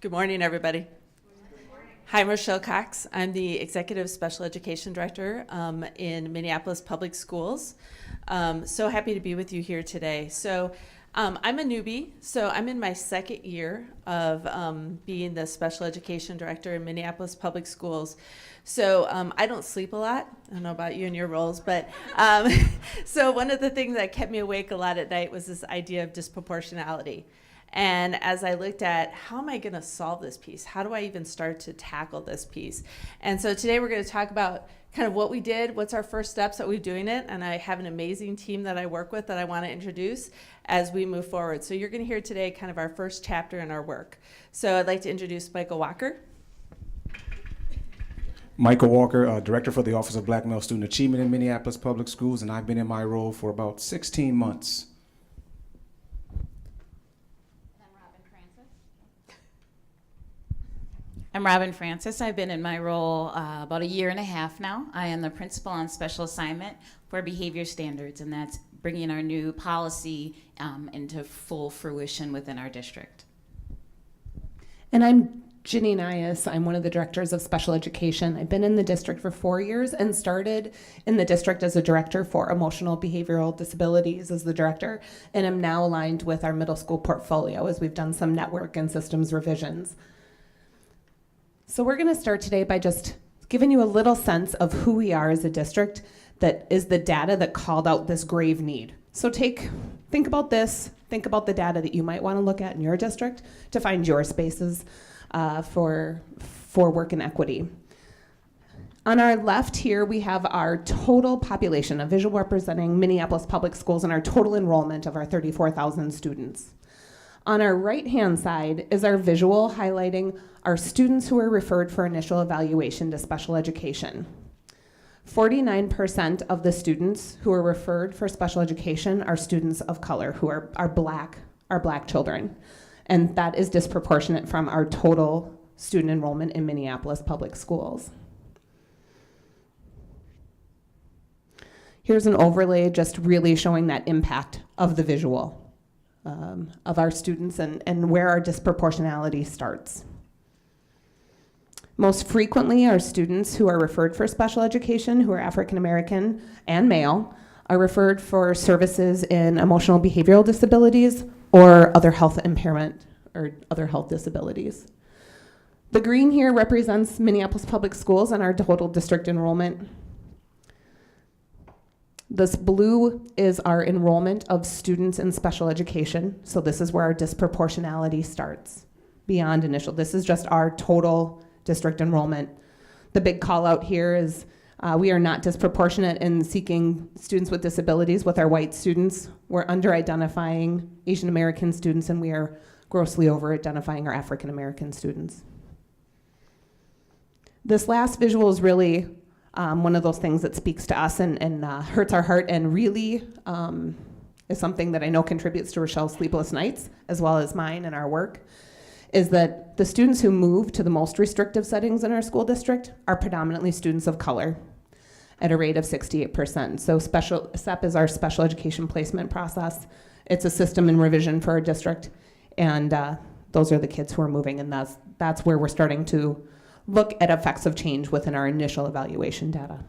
Good morning, everybody. Good morning. Hi, I'm Rochelle Cox. I'm the Executive Special Education Director in Minneapolis Public Schools. So happy to be with you here today. So I'm a newbie, so I'm in my second year of being the Special Education Director in Minneapolis Public Schools. So I don't sleep a lot. I don't know about you and your roles, but so one of the things that kept me awake a lot at night was this idea of disproportionality. And as I looked at how am I going to solve this piece? How do I even start to tackle this piece? And so today we're going to talk about kind of what we did, what's our first steps that we're doing it, and I have an amazing team that I work with that I want to introduce as we move forward. So you're going to hear today kind of our first chapter in our work. So I'd like to introduce Michael Walker. Michael Walker, Director for the Office of Black Male Student Achievement in Minneapolis Public Schools, and I've been in my role for about 16 months. I'm Robin Francis. I've been in my role about a year and a half now. I am the principal on special assignment for behavior standards, and that's bringing our new policy into full fruition within our district. And I'm Ginny Nias. I'm one of the directors of special education. I've been in the district for 4 years and started in the district as a director for emotional behavioral disabilities as the director, and am now aligned with our middle school portfolio as we've done some network and systems revisions. So we're going to start today by just giving you a little sense of who we are as a district that is the data that called out this grave need. So think about this, think about the data that you might want to look at in your district to find your spaces for work and equity. On our left here, we have our total population, a visual representing Minneapolis Public Schools and our total enrollment of our 34,000 students. On our right-hand side is our visual highlighting our students who are referred for initial evaluation to special education. 49% of the students who are referred for special education are students of color who are black children. And that is disproportionate from our total student enrollment in Minneapolis Public Schools. Here's an overlay just really showing that impact of the visual of our students and where our disproportionality starts. Most frequently, our students who are referred for special education, who are African American and male, are referred for services in emotional behavioral disabilities or other health impairment or other health disabilities. The green here represents Minneapolis Public Schools and our total district enrollment. This blue is our enrollment of students in special education. So this is where our disproportionality starts beyond initial. This is just our total district enrollment. The big call out here is we are not disproportionate in seeking students with disabilities with our white students. We're under-identifying Asian American students, and we are grossly over-identifying our African American students. This last visual is really one of those things that speaks to us and hurts our heart and really is something that I know contributes to Rochelle's sleepless nights as well as mine and our work, is that the students who move to the most restrictive settings in our school district are predominantly students of color at a rate of 68%. So SEP is our special education placement process. It's a system in revision for our district, and those are the kids who are moving, and that's where we're starting to look at effects of change within our initial evaluation data.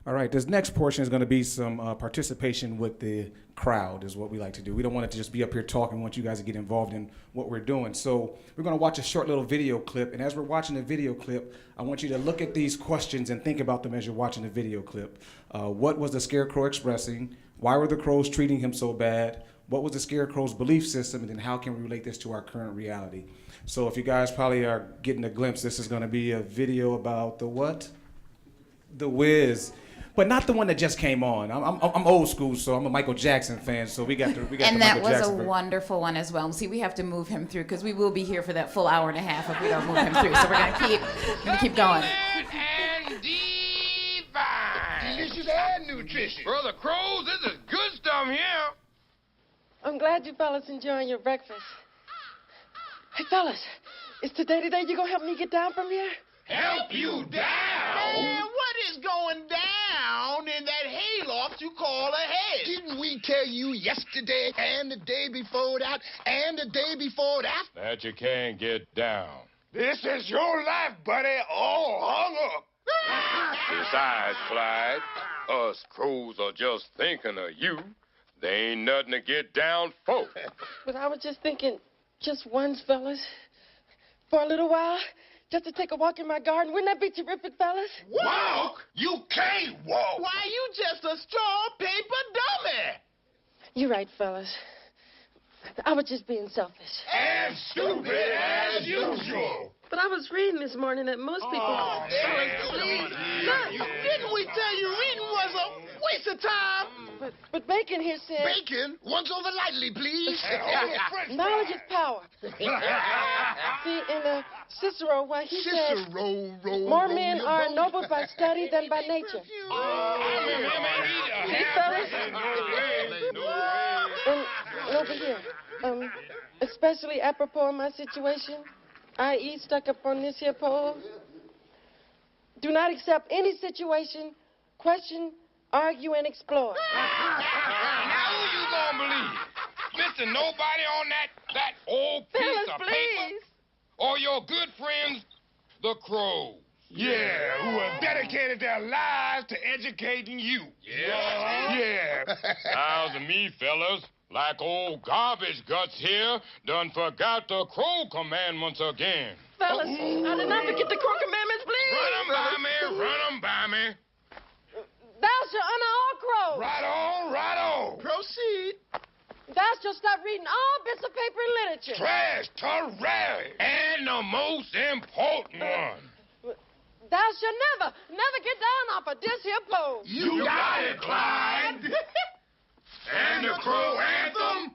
All right, this next portion is going to be some participation with the crowd is what we like to do. We don't want it to just be up here talking. We want you guys to get involved in what we're doing. So we're going to watch a short little video clip, and as we're watching the video clip, I want you to look at these questions and think about them as you're watching the video clip. What was the scarecrow expressing? Why were the crows treating him so bad? What was the scarecrow's belief system, and then how can we relate this to our current reality? So if you guys probably are getting a glimpse, this is going to be a video about the what? The Wiz. But not the one that just came on. I'm old school, so I'm a Michael Jackson fan. So we got the Michael Jackson. And that was a wonderful one as well. See, we have to move him through because we will be here for that full hour and a half if we don't move him through. So we're gonna keep going. And divine. Delicious and nutritious. Brother Crows, this is good stuff here. I'm glad you fellas enjoying your breakfast. Hey, fellas, is today the day you're gonna help me get down from here? Help you down? Man, what is going down in that hayloft you call ahead. Didn't we tell you yesterday and the day before that and the day before that you can't get down? This is your life, buddy, all hung up. Besides, Clyde, us crows are just thinking of you. There ain't nothing to get down for. But I was just thinking, just once, fellas, for a little while, just to take a walk in my garden. Wouldn't that be terrific, fellas? Walk? You can't walk. Why, you just a straw paper dummy. You're right, fellas. I was just being selfish. And stupid as usual. But I was reading this morning that most people... Fellas, please. Look, didn't we tell you reading was a waste of time? But Bacon here said... Bacon, once over lightly, please. Knowledge is power. See, in Cicero, why he said... Cicero, more men are ennobled by study than by nature. See, fellas? And over here, especially apropos of my situation, i.e. stuck up on this here pole, do not accept any situation, question, argue, and explore. Now who you gonna believe? Mr. Nobody on that old piece Fellas, of please. paper? Or your good friends, the crows? Yeah, who have dedicated their lives to educating you. Yeah. Sounds to me, fellas, like old garbage guts here done forgot the crow commandments again. Fellas, I did not forget the crow commandments, please. Run 'em by me. Thou shalt honor all crows. Right on. Proceed. Thou shalt stop reading all bits of paper and literature. Trash, terrarium. And the most important one. Thou shalt never get down off of this here pole. You got it, Clyde. And the crow anthem.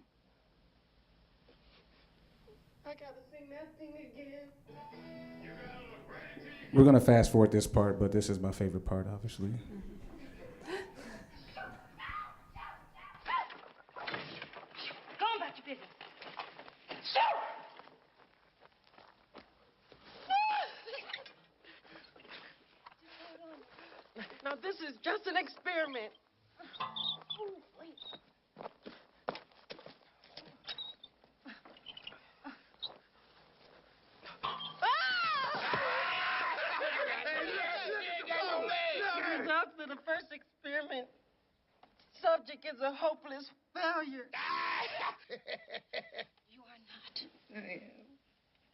I gotta sing that thing again. We're going to fast forward this part, but this is my favorite part, obviously. Go on about your business. Now, this is just an experiment. Results of the first experiment. Subject is a hopeless failure. You are not.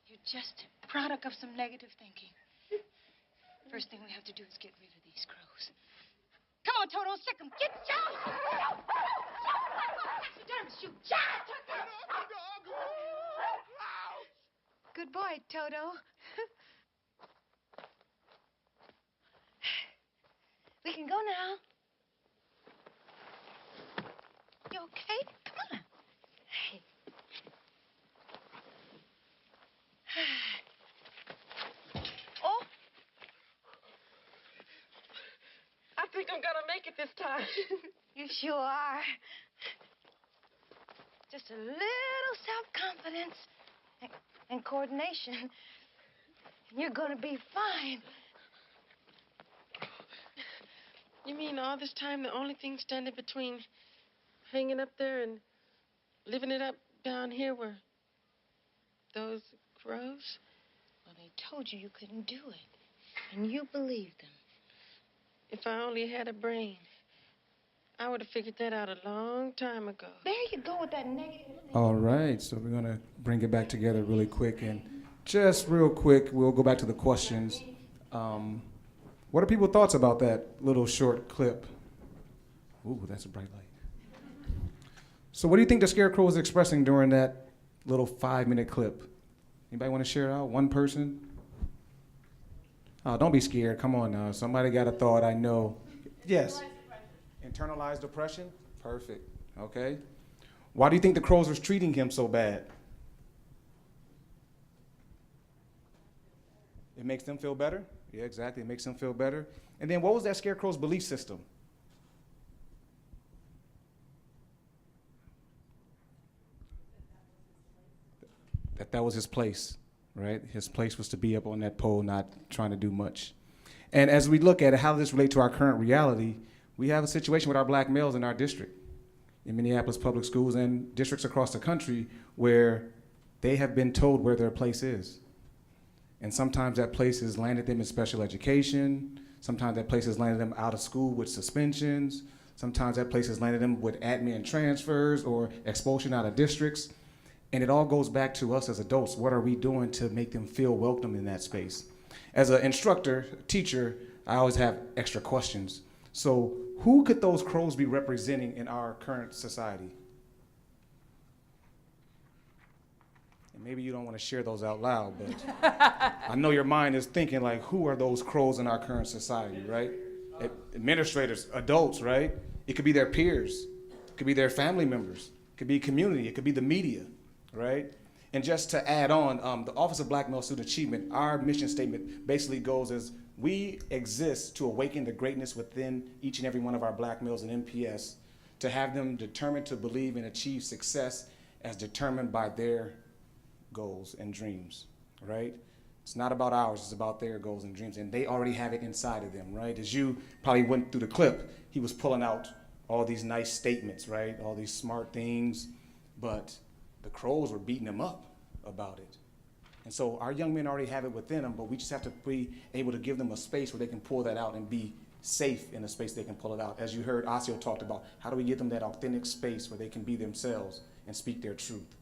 You're just a product of some negative thinking. First thing we have to do is get rid of these crows. Come on, Toto, sick 'em. Get down! Shoot! Good boy, Toto. We can go now. You okay? Come on. Hey. Oh. I think I'm gonna make it this time. You sure are. Just a little self-confidence and coordination, and you're gonna be fine. You mean all this time the only thing standing between hanging up there and living it up down here were those crows? Well, they told you couldn't do it, and you believed them. If I only had a brain, I would have figured that out a long time ago. There you go with that negative. All right, so we're going to bring it back together really quick. And just real quick, we'll go back to the questions. What are people's thoughts about that little short clip? Ooh, that's a bright light. So what do you think the scarecrow was expressing during that little 5-minute clip? Anybody want to share it out? One person? Oh, don't be scared. Come on now. Somebody got a thought, I know. Yes. Internalized depression? Perfect. Okay. Why do you think the crows was treating him so bad? It makes them feel better? Yeah, exactly. It makes them feel better. And then what was that scarecrow's belief system? That was his place, right? His place was to be up on that pole, not trying to do much. And as we look at it, how does this relate to our current reality? We have a situation with our black males in our district, in Minneapolis Public Schools and districts across the country, where they have been told where their place is. And sometimes that place has landed them in special education. Sometimes that place has landed them out of school with suspensions. Sometimes that place has landed them with admin transfers or expulsion out of districts. And it all goes back to us as adults. What are we doing to make them feel welcome in that space? As an instructor, teacher, I always have extra questions. So who could those crows be representing in our current society? And maybe you don't want to share those out loud, but I know your mind is thinking like, who are those crows in our current society, right? Administrators, adults, right? It could be their peers. It could be their family members. It could be community. It could be the media, right? And just to add on, the Office of Black Male Student Achievement, our mission statement basically goes as, we exist to awaken the greatness within each and every one of our black males in MPS, to have them determined to believe and achieve success as determined by their goals and dreams, right? It's not about ours, it's about their goals and dreams, and they already have it inside of them, right? As you probably went through the clip, he was pulling out all these nice statements, right? All these smart things, but the crows were beating him up about it. And so our young men already have it within them, but we just have to be able to give them a space where they can pull that out and be safe in a space they can pull it out. As you heard Asio talked about, how do we give them that authentic space where they can be themselves and speak their truth?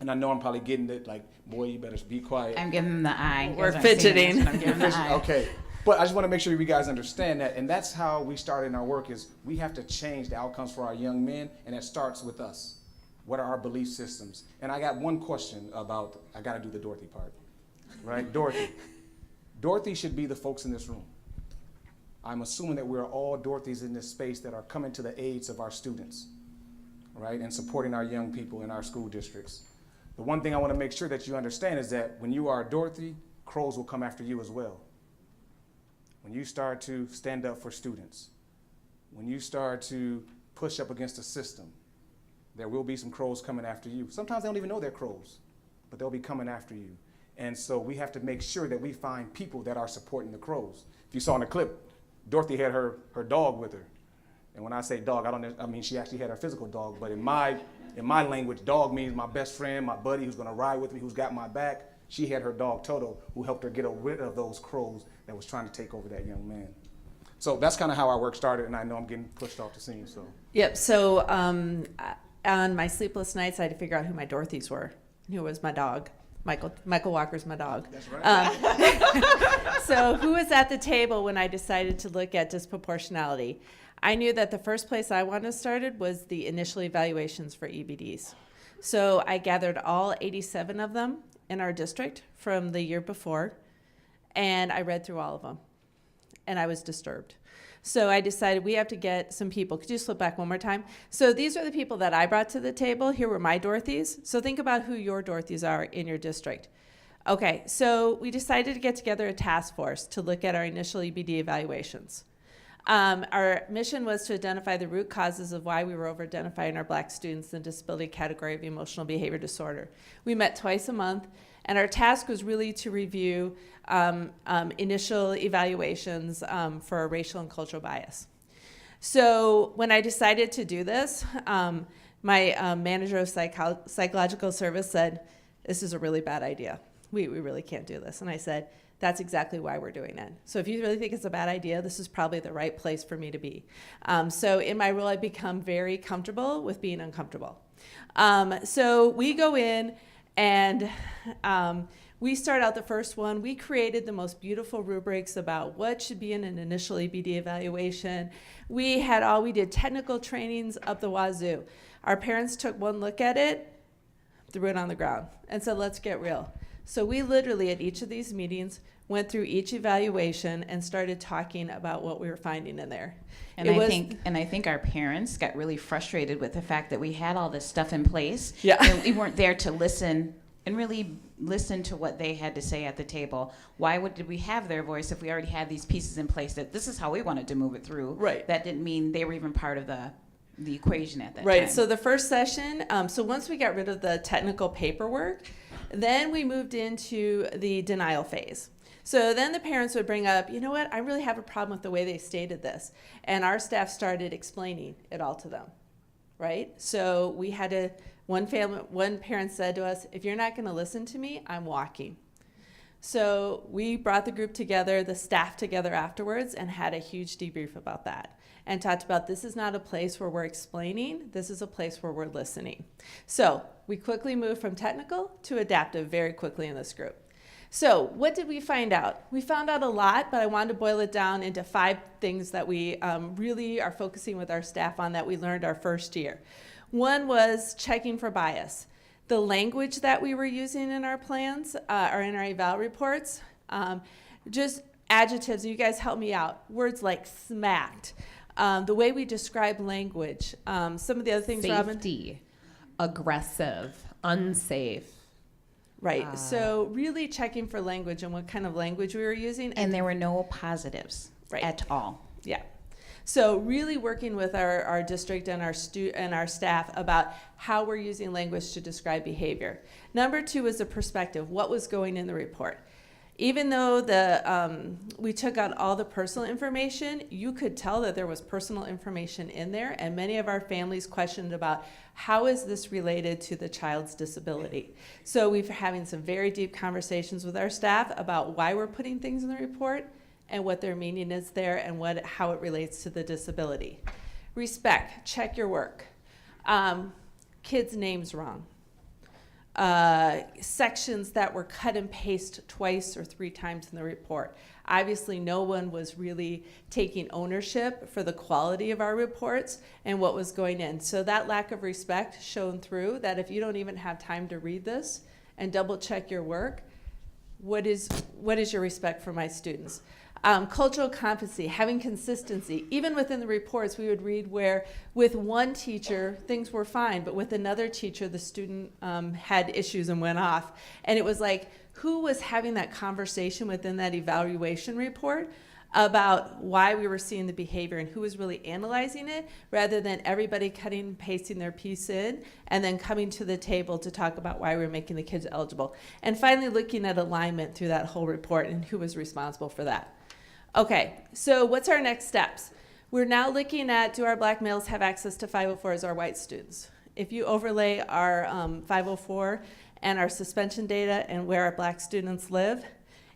And I know I'm probably getting it like, boy, you better be quiet. I'm giving them the eye. We're fidgeting. I'm giving them the eye. Okay, but I just want to make sure you guys understand that, and that's how we started in our work, is we have to change the outcomes for our young men, and it starts with us. What are our belief systems? And I got one question about, I got to do the Dorothy part, right? Dorothy. Dorothy should be the folks in this room. I'm assuming that we're all Dorothys in this space that are coming to the aids of our students, right? And supporting our young people in our school districts. The one thing I want to make sure that you understand is that when you are Dorothy, crows will come after you as well. When you start to stand up for students, when you start to push up against the system, there will be some crows coming after you. Sometimes they don't even know they're crows, but they'll be coming after you. And so we have to make sure that we find people that are supporting the crows. If you saw in the clip, Dorothy had her dog with her. And when I say dog, I mean she actually had her physical dog, but in my language, dog means my best friend, my buddy who's gonna ride with me, who's got my back. She had her dog, Toto, who helped her get rid of those crows that was trying to take over that young man. So that's kind of how our work started, and I know I'm getting pushed off the scene, so. Yep, so on my sleepless nights, I had to figure out who my Dorothys were, who was my dog. Michael Walker's my dog. That's right. So who was at the table when I decided to look at disproportionality? I knew that the first place I wanted to start was the initial evaluations for EBDs. So I gathered all 87 of them in our district from the year before, and I read through all of them, and I was disturbed. So I decided we have to get some people. Could you slip back one more time? So these are the people that I brought to the table. Here were my Dorothys. So think about who your Dorothys are in your district. Okay, so we decided to get together a task force to look at our initial EBD evaluations. Our mission was to identify the root causes of why we were over-identifying our Black students in the disability category of emotional behavior disorder. We met twice a month, and our task was really to review initial evaluations for racial and cultural bias. So when I decided to do this, my manager of psychological service said, "This is a really bad idea. We really can't do this." And I said, "That's exactly why we're doing it. So if you really think it's a bad idea, this is probably the right place for me to be." So in my role, I've become very comfortable with being uncomfortable. So we go in and we start out the first one. We created the most beautiful rubrics about what should be in an initial EBD evaluation. We did technical trainings up the wazoo. Our parents took one look at it, threw it on the ground, and said, "Let's get real." So we literally at each of these meetings went through each evaluation and started talking about what we were finding in there. And I think our parents got really frustrated with the fact that we had all this stuff in place. Yeah. And we weren't there to listen and really listen to what they had to say at the table. Did we have their voice if we already had these pieces in place that this is how we wanted to move it through? Right. That didn't mean they were even part of the equation at that time. Right, so the first session, so once we got rid of the technical paperwork, then we moved into the denial phase. So then the parents would bring up, you know what, I really have a problem with the way they stated this. And our staff started explaining it all to them, right? So we had to, one parent said to us, if you're not going to listen to me, I'm walking. So we brought the group together, the staff together afterwards, and had a huge debrief about that and talked about this is not a place where we're explaining, this is a place where we're listening. So we quickly moved from technical to adaptive very quickly in this group. So what did we find out? We found out a lot, but I wanted to boil it down into 5 things that we really are focusing with our staff on that we learned our first year. One was checking for bias. The language that we were using in our plans or in our eval reports, just adjectives, you guys help me out, words like smacked, the way we describe language, some of the other things, Robin? Safety, aggressive, unsafe. Right, so really checking for language and what kind of language we were using. And there were no positives Right. at all. Yeah. So really working with our district and our staff about how we're using language to describe behavior. Number 2 is the perspective, what was going in the report. Even though we took out all the personal information, you could tell that there was personal information in there, and many of our families questioned about how is this related to the child's disability. So we're having some very deep conversations with our staff about why we're putting things in the report and what their meaning is there and how it relates to the disability. Respect, check your work. Kids' names wrong. Sections that were cut and paste twice or 3 times in the report. Obviously, no one was really taking ownership for the quality of our reports and what was going in. So that lack of respect shone through that if you don't even have time to read this and double check your work, what is your respect for my students? Cultural competency, having consistency. Even within the reports, we would read where with one teacher, things were fine, but with another teacher, the student had issues and went off. And it was like, who was having that conversation within that evaluation report about why we were seeing the behavior and who was really analyzing it, rather than everybody cutting and pasting their piece in and then coming to the table to talk about why we were making the kids eligible. And finally, looking at alignment through that whole report and who was responsible for that. Okay, so what's our next steps? We're now looking at, do our black males have access to 504 as our white students? If you overlay our 504 and our suspension data and where our black students live,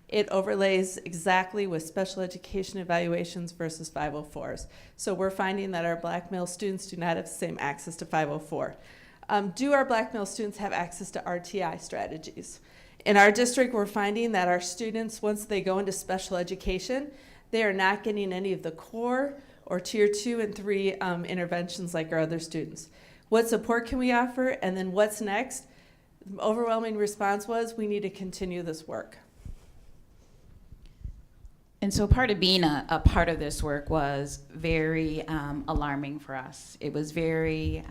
it overlays exactly with special education evaluations versus 504s. So we're finding that our black male students do not have the same access to 504. Do our black male students have access to RTI strategies? In our district, we're finding that our students, once they go into special education, they are not getting any of the core or tier 2 and 3 interventions like our other students. What support can we offer? And then what's next? The overwhelming response was, we need to continue this work. And so part of being a part of this work was very alarming for us. It was very,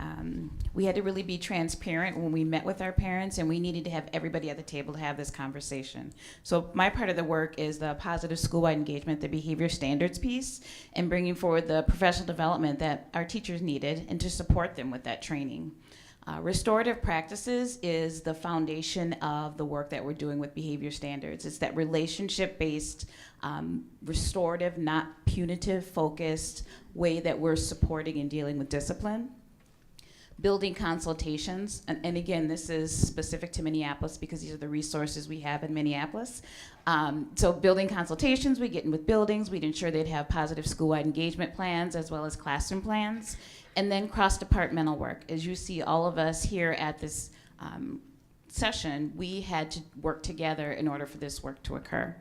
we had to really be transparent when we met with our parents, and we needed to have everybody at the table to have this conversation. So my part of the work is the positive school-wide engagement, the behavior standards piece, and bringing forward the professional development that our teachers needed and to support them with that training. Restorative practices is the foundation of the work that we're doing with behavior standards. It's that relationship-based, restorative, not punitive-focused way that we're supporting and dealing with discipline. Building consultations, and again, this is specific to Minneapolis because these are the resources we have in Minneapolis. So building consultations, we get in with buildings, we'd ensure they'd have positive school-wide engagement plans as well as classroom plans. And then cross-departmental work. As you see, all of us here at this session, we had to work together in order for this work to occur.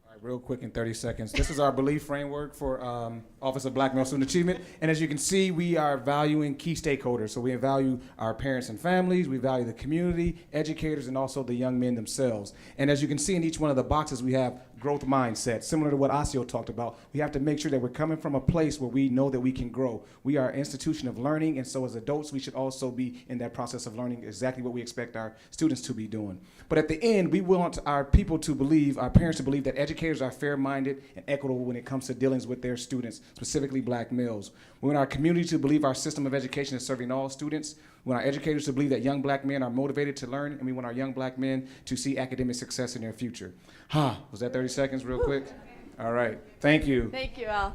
All right, real quick in 30 seconds. This is our belief framework for Office of Black Male Student Achievement. And as you can see, we are valuing key stakeholders. So we value our parents and families, we value the community, educators, and also the young men themselves. And as you can see in each one of the boxes, we have growth mindset, similar to what Asio talked about. We have to make sure that we're coming from a place where we know that we can grow. We are an institution of learning, and so as adults, we should also be in that process of learning exactly what we expect our students to be doing. But at the end, we want our people to believe, our parents to believe that educators educators are fair-minded and equitable when it comes to dealings with their students, specifically black males. We want our community to believe our system of education is serving all students. We want our educators to believe that young black men are motivated to learn, and we want our young black men to see academic success in their future. Was that 30 seconds real quick? All right, thank you. Thank you, Al.